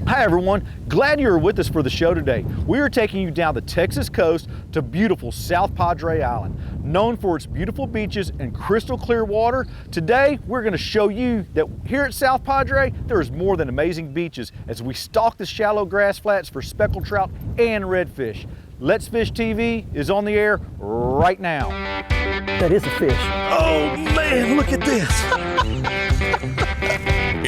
Hi everyone, glad you're with us for the show today. We are taking you down the Texas coast to beautiful South Padre Island. Known for its beautiful beaches and crystal clear water, today we're going to show you that here at South Padre, there is more than amazing beaches as we stalk the shallow grass flats for speckled trout and redfish. Let's Fish TV is on the air right now. That is a fish. Oh man, look at this.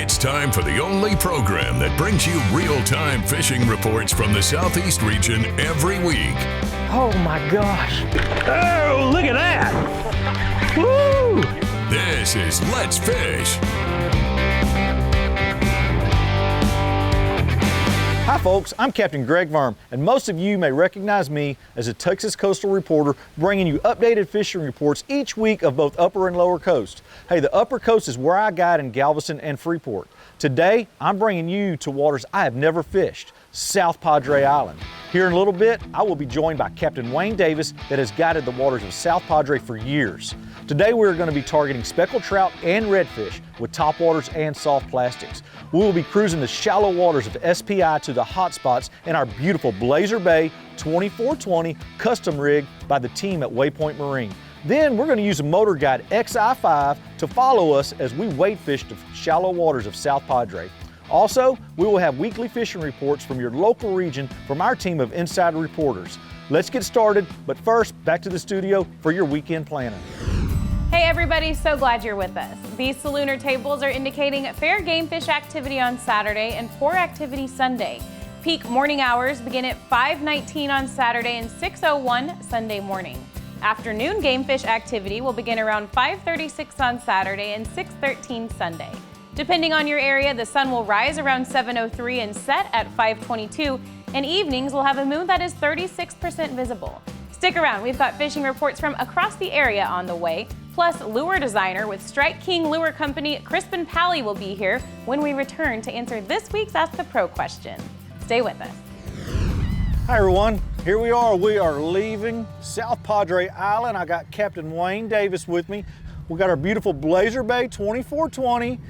It's time for the only program that brings you real-time fishing reports from the Southeast region every week. Oh my gosh. Oh, look at that. Woo! This is Let's Fish. Hi folks, I'm Captain Greg Verm, and most of you may recognize me as a Texas coastal reporter bringing you updated fishing reports each week of both upper and lower coast. Hey, the upper coast is where I guide in Galveston and Freeport. Today, I'm bringing you to waters I have never fished, South Padre Island. Here in a little bit, I will be joined by Captain Wayne Davis that has guided the waters of South Padre for years. Today we're going to be targeting speckled trout and redfish with topwaters and soft plastics. We will be cruising the shallow waters of SPI to the hot spots in our beautiful Blazer Bay 2420 custom rig by the team at Waypoint Marine. Then we're going to use a motor guide XI5 to follow us as we wade fish the shallow waters of South Padre. Also, we will have weekly fishing reports from your local region from our team of insider reporters. Let's get started, but first, back to the studio for your weekend planning. Hey everybody, so glad you're with us. These salooner tables are indicating fair game fish activity on Saturday and poor activity Sunday. Peak morning hours begin at 5:19 on Saturday and 6:01 Sunday morning. Afternoon game fish activity will begin around 5:36 on Saturday and 6:13 Sunday. Depending on your area, the sun will rise around 7:03 and set at 5:22, and evenings will have a moon that is 36% visible. Stick around, we've got fishing reports from across the area on the way, plus lure designer with Strike King Lure Company, Crispin Pally will be here when we return to answer this week's Ask the Pro question. Stay with us. Hi everyone, here we are. We are leaving South Padre Island. I got Captain Wayne Davis with me. We got our beautiful Blazer Bay 2420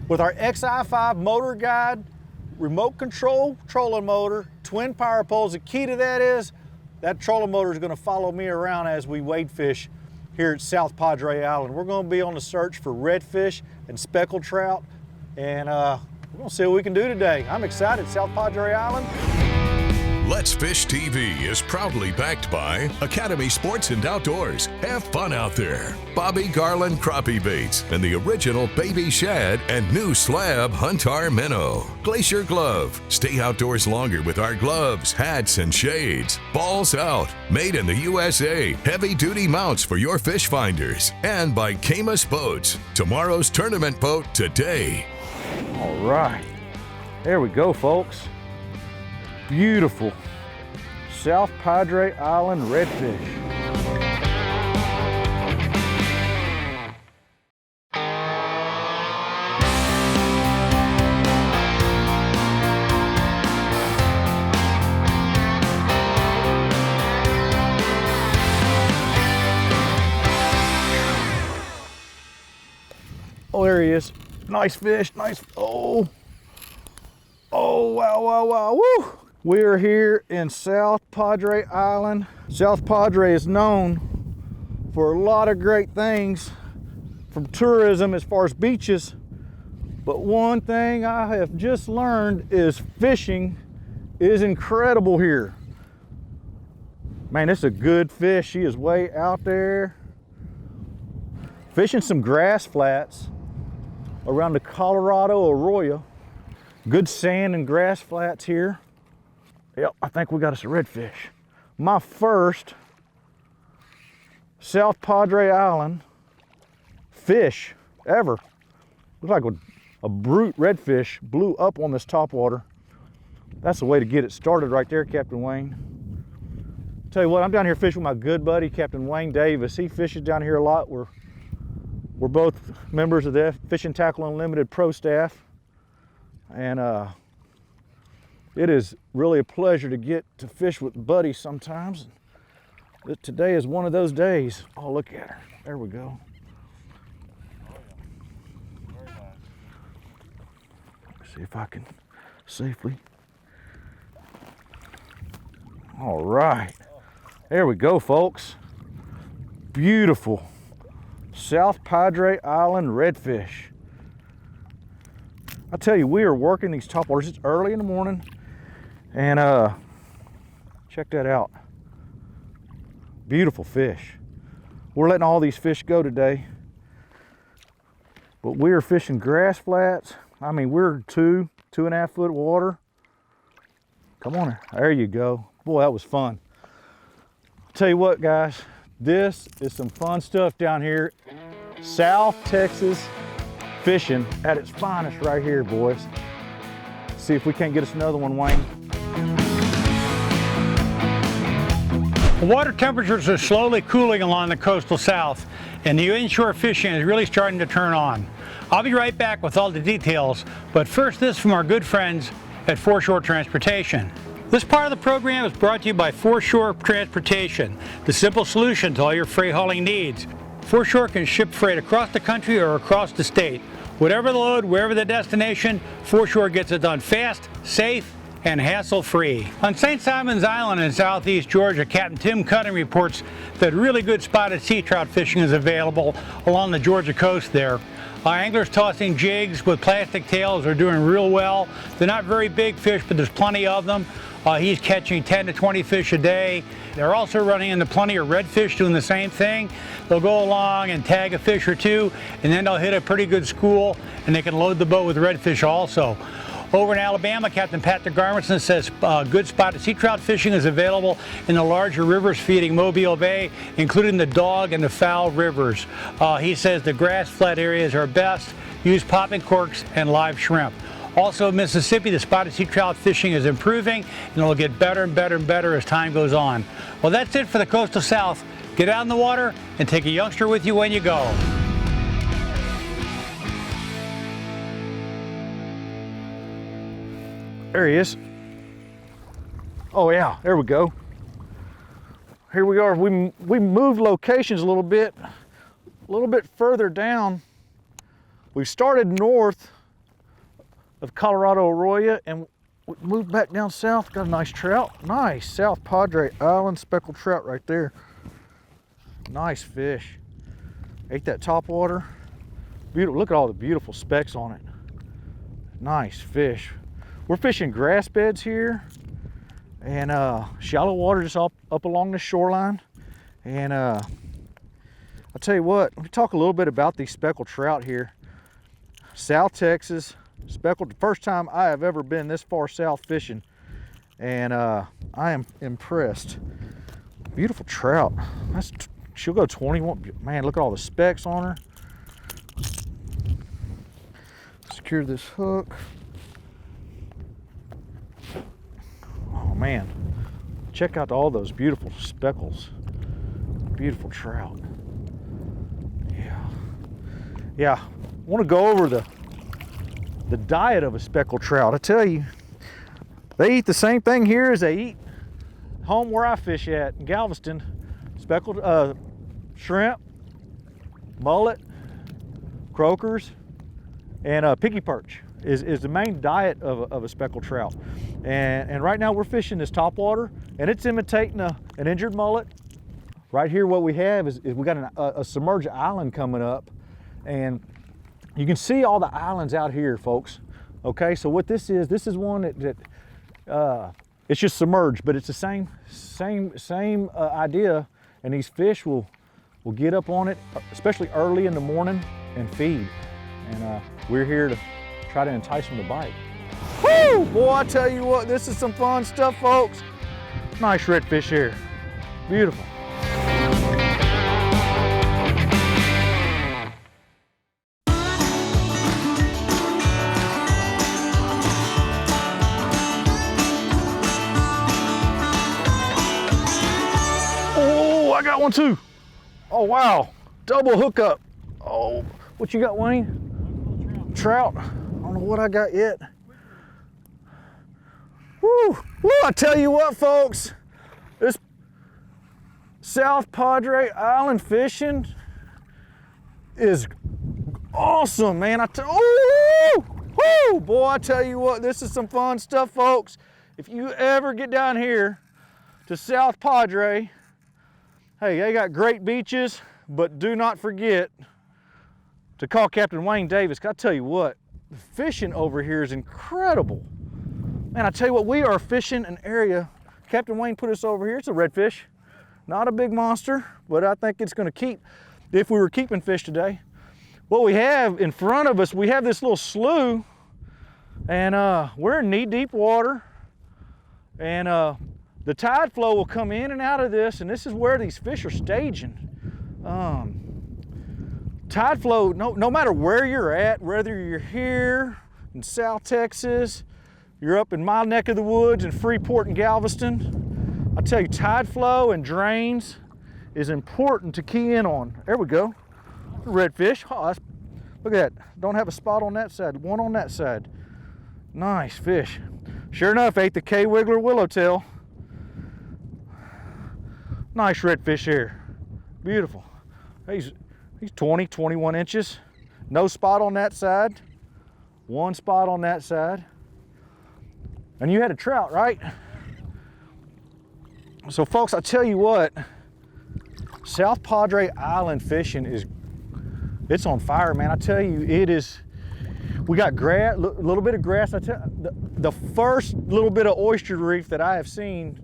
with our XI5 motor guide, remote control trolling motor, twin power poles. The key to that is that trolling motor is going to follow me around as we wade fish here at South Padre Island. We're going to be on the search for redfish and speckled trout, and we're going to see what we can do today. I'm excited. South Padre Island. Let's Fish TV is proudly backed by Academy Sports and Outdoors. Have fun out there. Bobby Garland Crappie Baits and the original Baby Shad and new slab Huntar Minnow. Glacier Glove. Stay outdoors longer with our gloves, hats, and shades. Balls Out. Made in the USA. Heavy duty mounts for your fish finders. And by Camus Boats. Tomorrow's tournament boat today. All right. There we go, folks. Beautiful South Padre Island redfish. Oh, there he is. Nice fish, nice. Oh, wow, wow, wow, woo! We are here in South Padre Island. South Padre is known for a lot of great things from tourism as far as beaches, but one thing I have just learned is fishing is incredible here. Man, this is a good fish. She is way out there fishing some grass flats around the Colorado Arroyo. Good sand and grass flats here. Yep, I think we got us a redfish. My first South Padre Island fish ever. Looks like a brute redfish blew up on this topwater. That's the way to get it started right there, Captain Wayne. Tell you what, I'm down here fishing with my good buddy, Captain Wayne Davis. He fishes down here a lot. We're both members of the Fishing Tackle Unlimited Pro staff. And it is really a pleasure to get to fish with buddies sometimes. Today is one of those days. Oh, look at her. There we go. See if I can safely All right, there we go, folks. Beautiful South Padre Island redfish. I tell you, we are working these topwaters. It's early in the morning, and check that out. Beautiful fish. We're letting all these fish go today, but we are fishing grass flats. I mean, we're 2.5 foot water. Come on, there you go. Boy, that was fun. Tell you what, guys, this is some fun stuff down here. South Texas fishing at its finest right here, boys. See if we can't get us another one, Wayne. The water temperatures are slowly cooling along the coastal South, and the inshore fishing is really starting to turn on. I'll be right back with all the details, but first this from our good friends at Foreshore Transportation. This part of the program is brought to you by Foreshore Transportation, the simple solution to all your freight hauling needs. Foreshore can ship freight across the country or across the state. Whatever the load, wherever the destination, Foreshore gets it done fast, safe, and hassle-free. On St. Simon's Island in southeast Georgia, Captain Tim Cutting reports that really good spotted sea trout fishing is available along the Georgia coast there. Anglers tossing jigs with plastic tails are doing real well. They're not very big fish, but there's plenty of them. He's catching 10 to 20 fish a day. They're also running into plenty of redfish doing the same thing. They'll go along and tag a fish or two, and then they'll hit a pretty good school, and they can load the boat with redfish also. Over in Alabama, Captain Padre Garmison says good spotted sea trout fishing is available in the larger rivers feeding Mobile Bay, including the Dog and the Fowl rivers. He says the grass flat areas are best. Use popping corks and live shrimp. Also in Mississippi, the spotted sea trout fishing is improving, and it'll get better and better and better as time goes on. Well, that's it for the coastal South. Get out in the water and take a youngster with you when you go. There he is. Oh yeah, there we go. Here we are. We moved locations a little bit further down. We started north of Colorado Arroyo and we moved back down south. Got a nice trout. Nice South Padre Island speckled trout right there. Nice fish. Ate that topwater. Beautiful. Look at all the beautiful specks on it. Nice fish. We're fishing grass beds here and shallow water just up along the shoreline. And I'll tell you what, let me talk a little bit about these speckled trout here. South Texas, speckled, the first time I have ever been this far south fishing. And I am impressed. Beautiful trout. She'll go 21. Man, look at all the specks on her. Secure this hook. Oh man, check out all those beautiful speckles. Beautiful trout. Yeah. I want to go over the diet of a speckled trout. I tell you, they eat the same thing here as they eat home where I fish at in Galveston. Speckled shrimp, mullet, croakers, and piggy perch is the main diet of a speckled trout. And right now we're fishing this topwater, and it's imitating an injured mullet. Right here what we have is we got a submerged island coming up, and you can see all the islands out here, folks. Okay, so what this is one that it's just submerged, but it's the same idea, and these fish will get up on it, especially early in the morning, and feed. And we're here to try to entice them to bite. Woo! Boy, I tell you what, this is some fun stuff, folks. Nice redfish here. Beautiful. Oh, I got one too. Oh, wow. Double hookup. Oh, what you got, Wayne? Trout. I don't know what I got yet. Woo! Woo! I tell you what, folks, this South Padre Island fishing is awesome, man. Boy, I tell you what, this is some fun stuff, folks. If you ever get down here to South Padre. Hey, they got great beaches, but do not forget to call Captain Wayne Davis. I tell you what, the fishing over here is incredible. Man, I tell you what, we are fishing an area. Captain Wayne put us over here. It's a redfish. Not a big monster, but I think it's gonna keep, if we were keeping fish today. What we have in front of us, we have this little slough, and we're in knee-deep water, and the tide flow will come in and out of this, and this is where these fish are staging. Tide flow, no matter where you're at, whether you're here in South Texas, you're up in my neck of the woods in Freeport and Galveston, I tell you, tide flow and drains is important to key in on. There we go. Redfish. Oh, look at that. Don't have a spot on that side, one on that side. Nice fish. Sure enough, ate the K-Wiggler Willowtail. Nice redfish here. Beautiful. He's 20, 21 inches. No spot on that side. One spot on that side. And you had a trout, right? So folks, I tell you what, South Padre Island fishing it's on fire, man. I tell you, it is. We got grass, a little bit of grass. I tell you, the first little bit of oyster reef that I have seen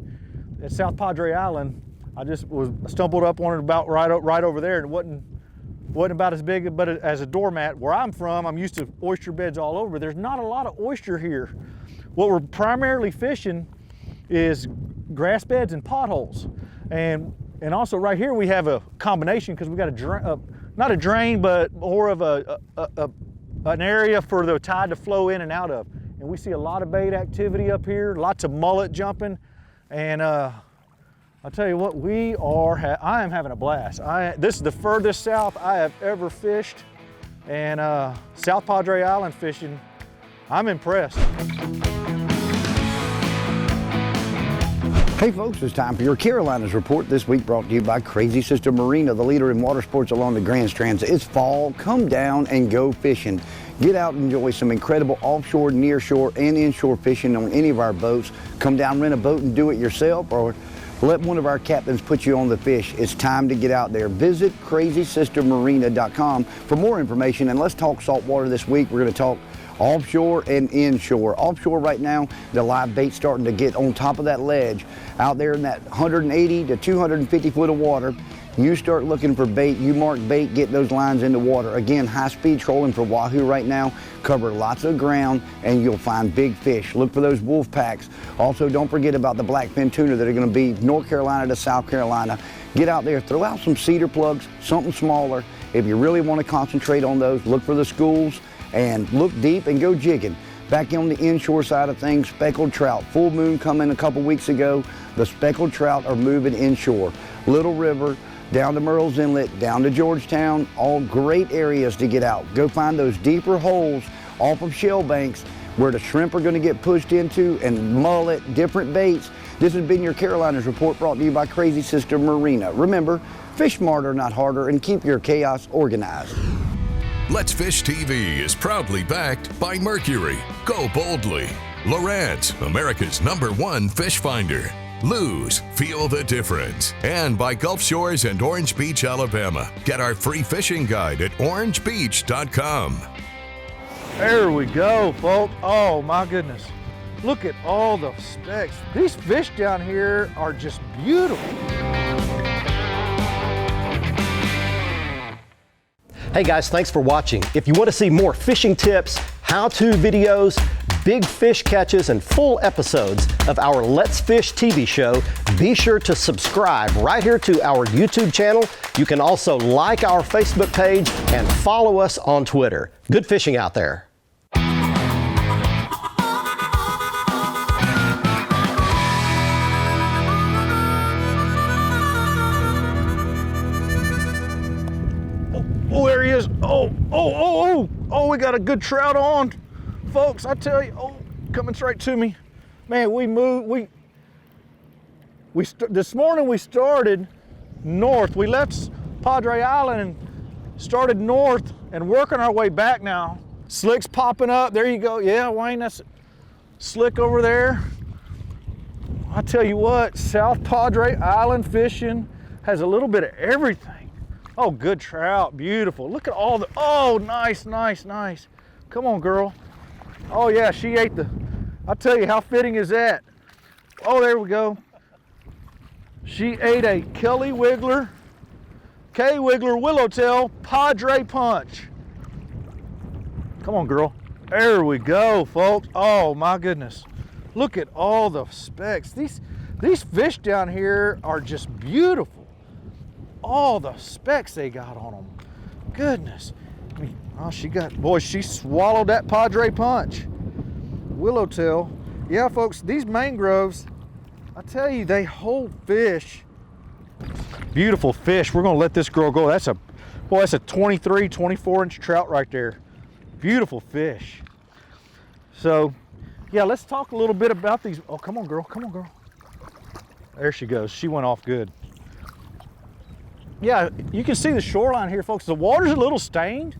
at South Padre Island, I just stumbled up on it about right over there, and it wasn't about as big but as a doormat. Where I'm from, I'm used to oyster beds all over. There's not a lot of oyster here. What we're primarily fishing is grass beds and potholes, and also right here we have a combination because we got not a drain, but more of an area for the tide to flow in and out of. And we see a lot of bait activity up here, lots of mullet jumping, and I'll tell you what, I am having a blast. This is the furthest south I have ever fished, and South Padre Island fishing, I'm impressed. Hey folks, it's time for your Carolinas report. This week brought to you by Crazy Sister Marina, the leader in water sports along the Grand Strands. It's fall, come down and go fishing. Get out and enjoy some incredible offshore, nearshore, and inshore fishing on any of our boats. Come down, rent a boat and do it yourself, or let one of our captains put you on the fish. It's time to get out there. Visit crazysistermarina.com for more information, and let's talk saltwater this week. We're going to talk offshore and inshore. Offshore right now, the live bait's starting to get on top of that ledge. Out there in that 180 to 250 foot of water, you start looking for bait, you mark bait, get those lines in the water. Again, high-speed trolling for wahoo right now. Cover lots of ground and you'll find big fish. Look for those wolf packs. Also, don't forget about the blackfin tuna that are going to be North Carolina to South Carolina. Get out there, throw out some cedar plugs, something smaller. If you really want to concentrate on those, look for the schools and look deep and go jigging. Back on the inshore side of things, speckled trout. Full moon coming a couple weeks ago. The speckled trout are moving inshore. Little River, down to Murrells Inlet, down to Georgetown, all great areas to get out. Go find those deeper holes off of shell banks where the shrimp are going to get pushed into, and mullet, different baits. This has been your Carolinas report brought to you by Crazy Sister Marina. Remember, fish smarter, not harder, and keep your chaos organized. Let's Fish TV is proudly backed by Mercury, Go Boldly, Lowrance, America's #1 fish finder, Lose, Feel the Difference, and by Gulf Shores and Orange Beach, Alabama. Get our free fishing guide at orangebeach.com. There we go, folks. Oh my goodness. Look at all the specks. These fish down here are just beautiful. Hey guys, thanks for watching. If you want to see more fishing tips, how-to videos, big fish catches, and full episodes of our Let's Fish TV show, be sure to subscribe right here to our YouTube channel. You can also like our Facebook page and follow us on Twitter. Good fishing out there. Oh, there he is. Oh, we got a good trout on. Folks, I tell you, coming straight to me. Man, we moved, this morning we started north. We left Padre Island and started north and working our way back now. Slick's popping up, there you go. Yeah, Wayne, that's slick over there. I tell you what, South Padre Island fishing has a little bit of everything. Oh, good trout, beautiful. Look at all the, oh, nice, nice, nice. Come on, girl. Oh yeah, she ate the, I'll tell you, how fitting is that? Oh, there we go. She ate a Kelly Wiggler, K-Wiggler Willowtail Padre Punch. Come on, girl. There we go, folks. Oh my goodness. Look at all the specks. These fish down here are just beautiful. All the specks they got on them. Goodness. Oh, she swallowed that Padre Punch. Willowtail. Yeah, folks, these mangroves, I tell you, they hold fish. Beautiful fish. We're gonna let this girl go. That's a 23, 24 inch trout right there. Beautiful fish. So, yeah, let's talk a little bit about these. Oh, come on, girl. Come on, girl. There she goes. She went off good. Yeah, you can see the shoreline here, folks. The water's a little stained.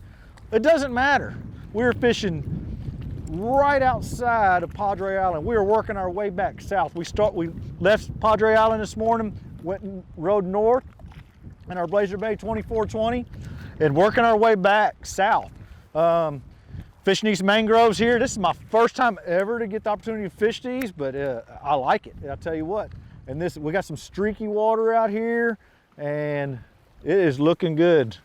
It doesn't matter. We're fishing right outside of Padre Island. We were working our way back south. We left Padre Island this morning, went and rode north in our Blazer Bay 2420, and working our way back south. Fishing these mangroves here. This is my first time ever to get the opportunity to fish these, but I like it, I'll tell you what. And we got some streaky water out here, and it is looking good.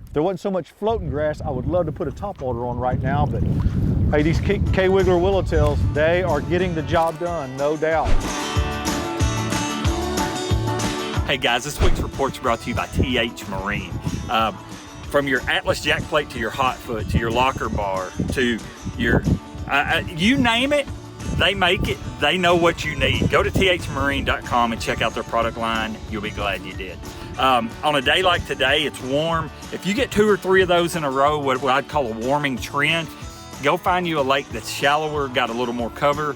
If there wasn't so much floating grass, I would love to put a topwater on right now, but hey, these K-Wiggler Willowtails, they are getting the job done, no doubt. Hey guys, this week's report's brought to you by TH Marine. From your Atlas jack plate to your hot foot to your locker bar to your, you name it, they make it. They know what you need. Go to thmarine.com and check out their product line. You'll be glad you did. On a day like today, it's warm. If you get 2 or 3 of those in a row, what I'd call a warming trend, go find you a lake that's shallower, got a little more cover,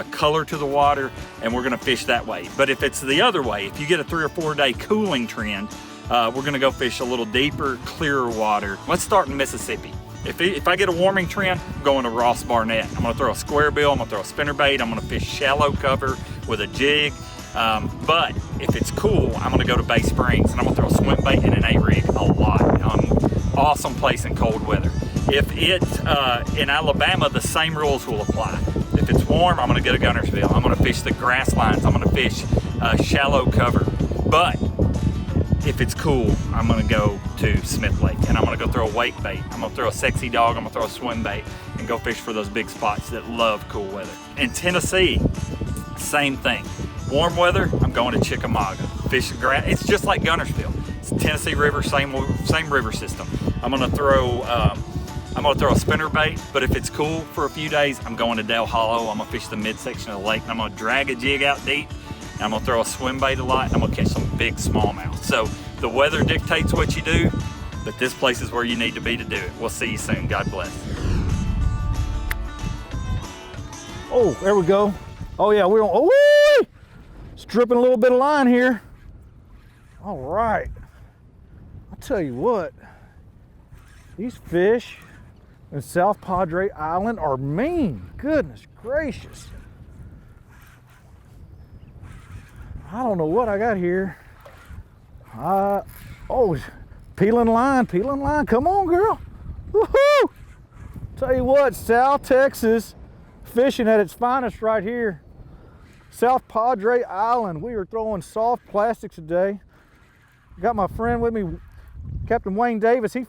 color to the water, and we're gonna fish that way. But if it's the other way, if you get a 3 or 4 day cooling trend, we're gonna go fish a little deeper, clearer water. Let's start in Mississippi. If I get a warming trend, I'm going to Ross Barnett. I'm gonna throw a square bill, I'm gonna throw a spinnerbait, I'm gonna fish shallow cover with a jig. But if it's cool, I'm gonna go to Bay Springs and I'm gonna throw a swim bait and an 8-rig a lot. Awesome place in cold weather. If it's in Alabama, the same rules will apply. If it's warm, I'm gonna go to Gunnersville. I'm gonna fish the grass lines. I'm gonna fish shallow cover. But if it's cool, I'm gonna go to Smith Lake and I'm gonna go throw a wake bait. I'm gonna throw a sexy dog, I'm gonna throw a swim bait and go fish for those big spots that love cool weather. In Tennessee, same thing. Warm weather, I'm going to Chickamauga. Fish grass, it's just like Gunnersville. It's Tennessee River, same river system. I'm gonna throw a spinnerbait, but if it's cool for a few days, I'm going to Dale Hollow. I'm gonna fish the midsection of the lake and I'm gonna drag a jig out deep. And I'm gonna throw a swim bait a lot, and I'm gonna catch some big smallmouth. So the weather dictates what you do, but this place is where you need to be to do it. We'll see you soon. God bless. Oh, there we go. Oh yeah, we're on, oh, stripping a little bit of line here. All right. I'll tell you what, these fish in South Padre Island are mean. Goodness gracious. I don't know what I got here. Oh, peeling line. Come on, girl. Woohoo! Tell you what, South Texas fishing at its finest right here. South Padre Island. We are throwing soft plastics today. Got my friend with me, Captain Wayne Davis. He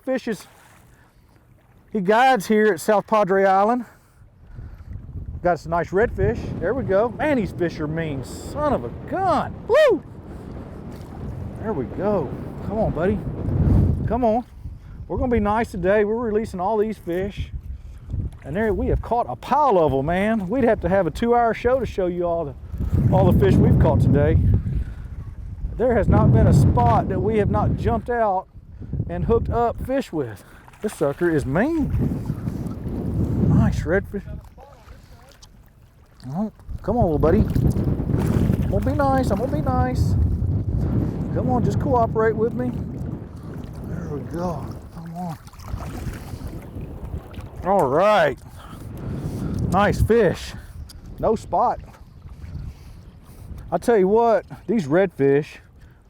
guides here at South Padre Island. Got some nice redfish. There we go. Man, these fish are mean. Son of a gun. Woo! There we go. Come on, buddy. Come on. We're gonna be nice today. We're releasing all these fish. And there we have caught a pile of them, man. We'd have to have a 2-hour show to show you all the fish we've caught today. There has not been a spot that we have not jumped out and hooked up fish with. This sucker is mean. Nice redfish. Oh, come on, little buddy. I'm gonna be nice. Come on, just cooperate with me. There we go. Come on. All right. Nice fish. No spot. I'll tell you what, these redfish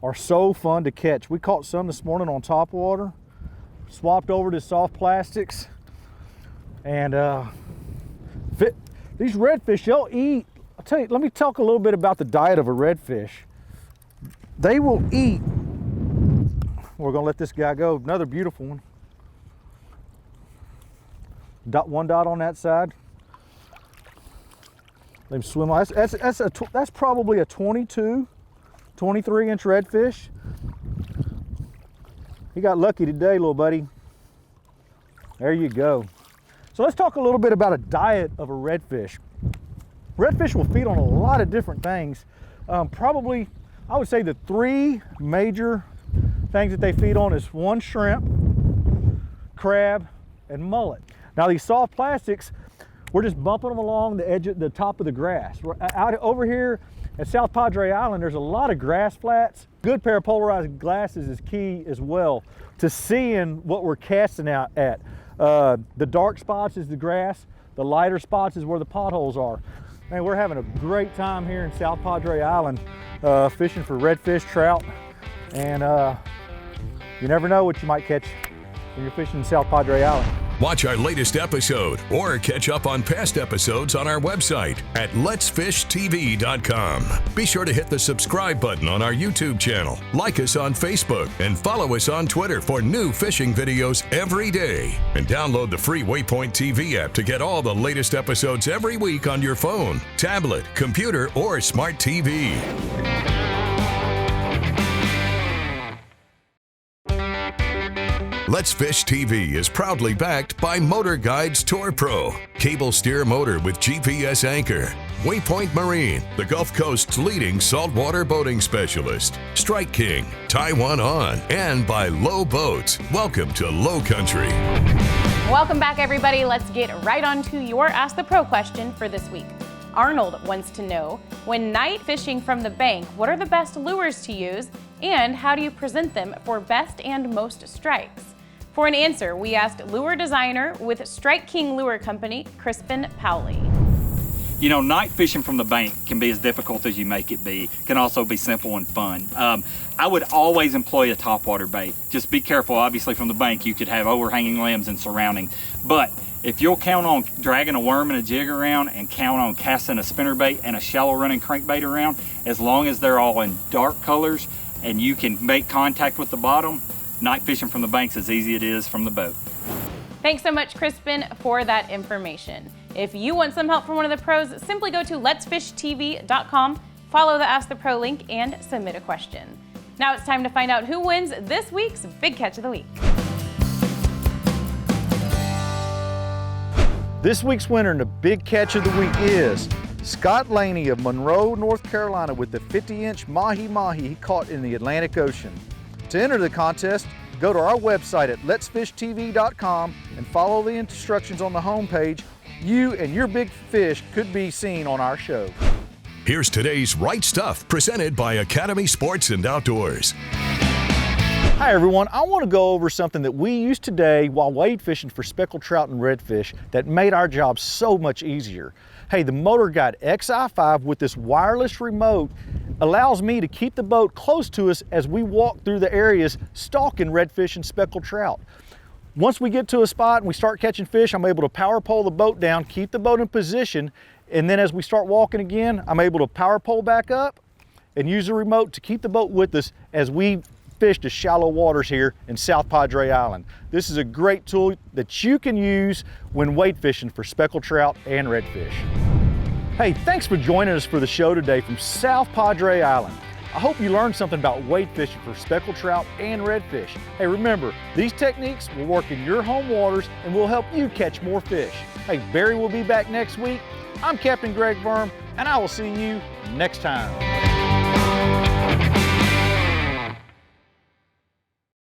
are so fun to catch. We caught some this morning on top water, swapped over to soft plastics, and these redfish, they'll eat. I'll tell you, let me talk a little bit about the diet of a redfish. They will eat. We're gonna let this guy go. Another beautiful one. One dot on that side. Let him swim. That's probably a 22, 23 inch redfish. He got lucky today, little buddy. There you go. So let's talk a little bit about a diet of a redfish. Redfish will feed on a lot of different things. Probably, I would say the three major things that they feed on is one, shrimp, crab, and mullet. Now these soft plastics, we're just bumping them along the edge of the top of the grass. We're out over here at South Padre Island, there's a lot of grass flats. Good pair of polarized glasses is key as well to seeing what we're casting out at. The dark spots is the grass, the lighter spots is where the potholes are. Man, we're having a great time here in South Padre Island fishing for redfish, trout, and you never know what you might catch when you're fishing in South Padre Island. Watch our latest episode or catch up on past episodes on our website at letsfishtv.com. Be sure to hit the subscribe button on our YouTube channel, like us on Facebook, and follow us on Twitter for new fishing videos every day. And download the free Waypoint TV app to get all the latest episodes every week on your phone, tablet, computer, or smart TV. Let's Fish TV is proudly backed by Motor Guides Tour Pro, cable steer motor with GPS anchor, Waypoint Marine, the Gulf Coast's leading saltwater boating specialist, Strike King, Taiwan On, and by Low Boats. Welcome to Low Country. Welcome back, everybody. Let's get right on to your Ask the Pro question for this week. Arnold wants to know, when night fishing from the bank, what are the best lures to use, and how do you present them for best and most strikes? For an answer, we asked lure designer with Strike King Lure Company, Crispin Powley. You know, night fishing from the bank can be as difficult as you make it be. It can also be simple and fun. I would always employ a topwater bait. Just be careful, obviously from the bank you could have overhanging limbs and surrounding. But if you'll count on dragging a worm and a jig around and count on casting a spinnerbait and a shallow running crankbait around, as long as they're all in dark colors and you can make contact with the bottom, night fishing from the bank's as easy as it is from the boat. Thanks so much, Crispin, for that information. If you want some help from one of the pros, simply go to letsfishtv.com, follow the Ask the Pro link, and submit a question. Now it's time to find out who wins this week's Big Catch of the Week. This week's winner in the Big Catch of the Week is Scott Laney of Monroe, North Carolina, with the 50-inch mahi-mahi he caught in the Atlantic Ocean. To enter the contest, go to our website at letsfishtv.com and follow the instructions on the homepage. You and your big fish could be seen on our show. Here's today's Right Stuff, presented by Academy Sports and Outdoors. Hi everyone, I want to go over something that we used today while wade fishing for speckled trout and redfish that made our job so much easier. Hey, the Motor Guide XI5 with this wireless remote allows me to keep the boat close to us as we walk through the areas stalking redfish and speckled trout. Once we get to a spot and we start catching fish, I'm able to power pole the boat down, keep the boat in position, and then as we start walking again, I'm able to power pole back up and use the remote to keep the boat with us as we fish to shallow waters here in South Padre Island. This is a great tool that you can use when wade fishing for speckled trout and redfish. Hey, thanks for joining us for the show today from South Padre Island. I hope you learned something about wade fishing for speckled trout and redfish. Hey, remember, these techniques will work in your home waters and will help you catch more fish. Hey, Barry will be back next week. I'm Captain Greg Worm, and I will see you next time.